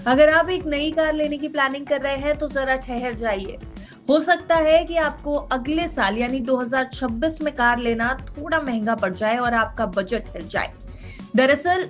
अगर आप एक नई कार लेने की प्लानिंग कर रहे हैं तो जरा ठहर जाइए। हो सकता है कि आपको अगले साल यानी 2026 में कार लेना थोड़ा महंगा पड़ जाए और आपका बजट हिल जाए। दरअसल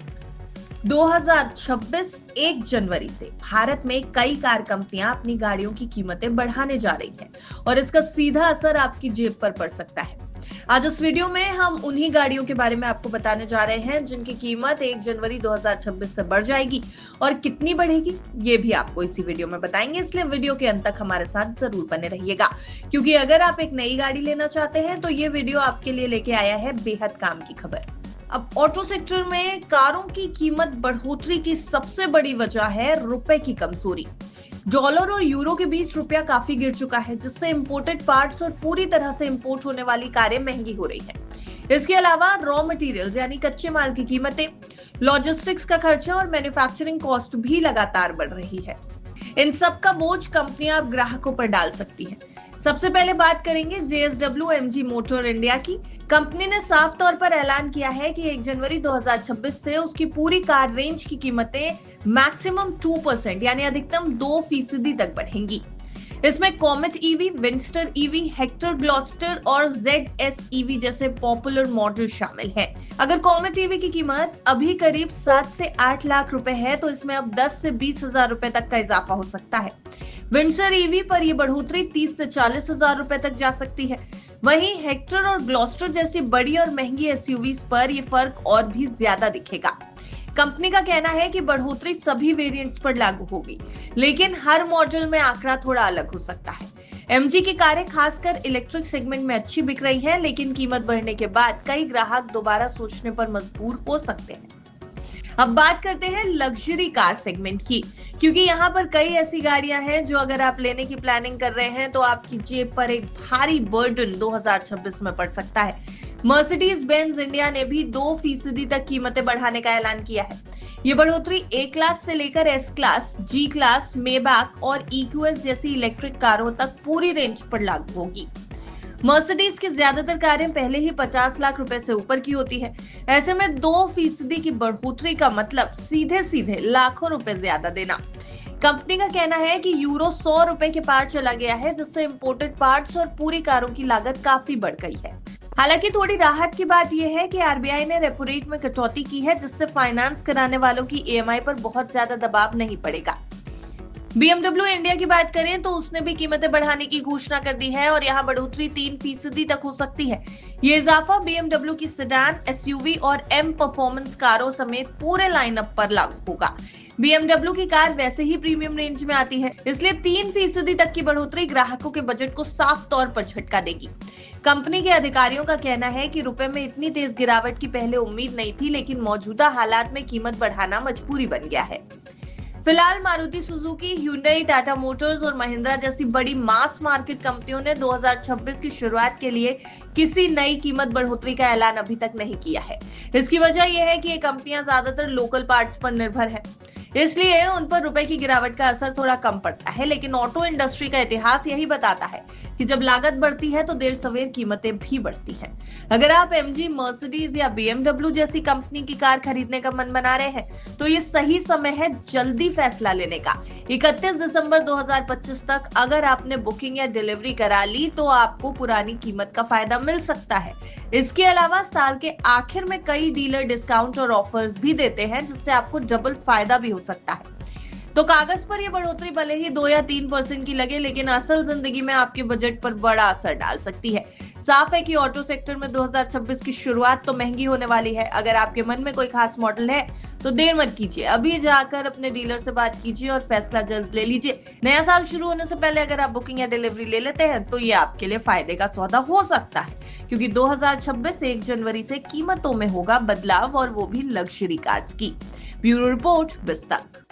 2026 1 जनवरी से भारत में कई कार कंपनियां अपनी गाड़ियों की कीमतें बढ़ाने जा रही हैं और इसका सीधा असर आपकी जेब पर पड़ सकता है। आज इस वीडियो में हम उन्हीं गाड़ियों के बारे में आपको बताने जा रहे हैं जिनकी कीमत 1 जनवरी 2026 से बढ़ जाएगी और कितनी बढ़ेगी ये भी आपको इसी वीडियो में बताएंगे, इसलिए वीडियो के अंत तक हमारे साथ जरूर बने रहिएगा, क्योंकि अगर आप एक नई गाड़ी लेना चाहते हैं तो ये वीडियो आपके लिए लेके आया है बेहद काम की खबर। अब ऑटो सेक्टर में कारों की कीमत बढ़ोतरी की सबसे बड़ी वजह है रुपए की कमजोरी। डॉलर और यूरो के बीच रुपया काफी गिर चुका है, जिससे इंपोर्टेड पार्ट्स और पूरी तरह से इंपोर्ट होने वाली कारें महंगी हो रही हैं। इसके अलावा रॉ मटेरियल्स यानी कच्चे माल की कीमतें, लॉजिस्टिक्स का खर्चा और मैन्युफैक्चरिंग कॉस्ट भी लगातार बढ़ रही है। इन सब का बोझ कंपनियां अब ग्राहकों पर डाल सकती हैं। सबसे पहले बात करेंगे JSW MG मोटर इंडिया की। कंपनी ने साफ तौर पर ऐलान किया है कि 1 जनवरी 2026 से उसकी पूरी कार रेंज की कीमतें मैक्सिमम 2% यानी अधिकतम 2% तक बढ़ेंगी। इसमें Comet EV, Windsor EV, Hector Gloster और ZS ईवी जैसे पॉपुलर मॉडल शामिल हैं। अगर कॉमेट ईवी की कीमत अभी करीब 7 से 8 लाख रुपए है तो इसमें अब 10 से 20 हजार रुपए तक का इजाफा हो सकता है। विंडसर ईवी पर यह बढ़ोतरी 30 से 40 हजार रुपए तक जा सकती है। वहीं हेक्टर और ग्लॉस्टर जैसी बड़ी और महंगी एसयूवीज पर यह फर्क और भी ज्यादा दिखेगा। कंपनी का कहना है कि बढ़ोतरी सभी वेरिएंट्स पर लागू होगी, लेकिन हर मॉडल में आंकड़ा थोड़ा अलग हो सकता है। एमजी की कारें खासकर इलेक्ट्रिक सेगमेंट में अच्छी बिक रही हैं, लेकिन कीमत बढ़ने के बाद कई ग्राहक दोबारा सोचने पर मजबूर हो सकते हैं। अब बात करते हैं लग्जरी कार सेगमेंट की, क्योंकि यहाँ पर कई ऐसी गाड़ियां हैं जो अगर आप लेने की प्लानिंग कर रहे हैं तो आपकी जेब पर एक भारी बर्डन 2026 में पड़ सकता है। मर्सिडीज बेंज इंडिया ने भी 2% तक कीमतें बढ़ाने का ऐलान किया है। ये बढ़ोतरी ए क्लास से लेकर एस क्लास, जी क्लास, मेबैक और EQS जैसी इलेक्ट्रिक कारों तक पूरी रेंज पर लागू होगी। मर्सिडीज की ज्यादातर कारें पहले ही 50 लाख रुपए से ऊपर की होती है। ऐसे में 2% की बढ़ोतरी का मतलब सीधे सीधे लाखों रुपए ज्यादा देना। कंपनी का कहना है कि यूरो 100 रुपए के पार चला गया है, जिससे इंपोर्टेड पार्ट्स और पूरी कारों की लागत काफी बढ़ गई है। हालांकि थोड़ी राहत की बात यह है कि आरबीआई ने रेपो रेट में कटौती की है, जिससे फाइनेंस कराने वालों की EMI पर बहुत ज्यादा दबाव नहीं पड़ेगा। BMW इंडिया की बात करें तो उसने भी कीमतें बढ़ाने की घोषणा कर दी है और यहाँ बढ़ोतरी 3% तक हो सकती है। ये इजाफा BMW की सेडान, SUV और M परफॉर्मेंस कारों समेत पूरे लाइनअप पर लागू होगा। BMW की कार वैसे ही प्रीमियम रेंज में आती है, इसलिए 3% तक की बढ़ोतरी ग्राहकों के बजट को साफ तौर पर झटका देगी। कंपनी के अधिकारियों का कहना है कि रुपए में इतनी तेज गिरावट की पहले उम्मीद नहीं थी, लेकिन मौजूदा हालात में कीमत बढ़ाना मजबूरी बन गया है। फिलहाल Maruti Suzuki, Hyundai, Tata Motors और महिंद्रा जैसी बड़ी मास मार्केट कंपनियों ने 2026 की शुरुआत के लिए किसी नई कीमत बढ़ोतरी का ऐलान अभी तक नहीं किया है। इसकी वजह यह है कि ये कंपनियां ज्यादातर लोकल पार्ट्स पर निर्भर हैं, इसलिए उन पर रुपए की गिरावट का असर थोड़ा कम पड़ता है। लेकिन ऑटो इंडस्ट्री का इतिहास यही बताता है कि जब लागत बढ़ती है तो देर सवेर कीमतें भी बढ़ती हैं। अगर आप MG, मर्सिडीज या BMW जैसी कंपनी की कार खरीदने का मन बना रहे हैं तो ये सही समय है जल्दी फैसला लेने का। 31 दिसंबर 2025 तक अगर आपने बुकिंग या डिलीवरी करा ली तो आपको पुरानी कीमत का फायदा मिल सकता है। इसके अलावा साल के आखिर में कई डीलर डिस्काउंट और ऑफर्स भी देते हैं, जिससे आपको डबल फायदा भी हो सकता है। तो कागज पर यह बढ़ोतरी भले ही 2 या 3% की लगे, लेकिन असल जिंदगी में आपके बजट पर बड़ा असर डाल सकती है। साफ है कि ऑटो सेक्टर में 2026 की शुरुआत तो महंगी होने वाली है। अगर आपके मन में कोई खास मॉडल है तो देर मत कीजिए, अभी जाकर अपने डीलर से बात कीजिए और फैसला जल्द ले लीजिए। नया साल शुरू होने से पहले अगर आप बुकिंग या डिलीवरी ले लेते हैं तो ये आपके लिए फायदे का सौदा हो सकता है, क्योंकि 2026 1 जनवरी से कीमतों में होगा बदलाव, और वो भी लग्जरी कार्स की। Bureau report, बिस्तक।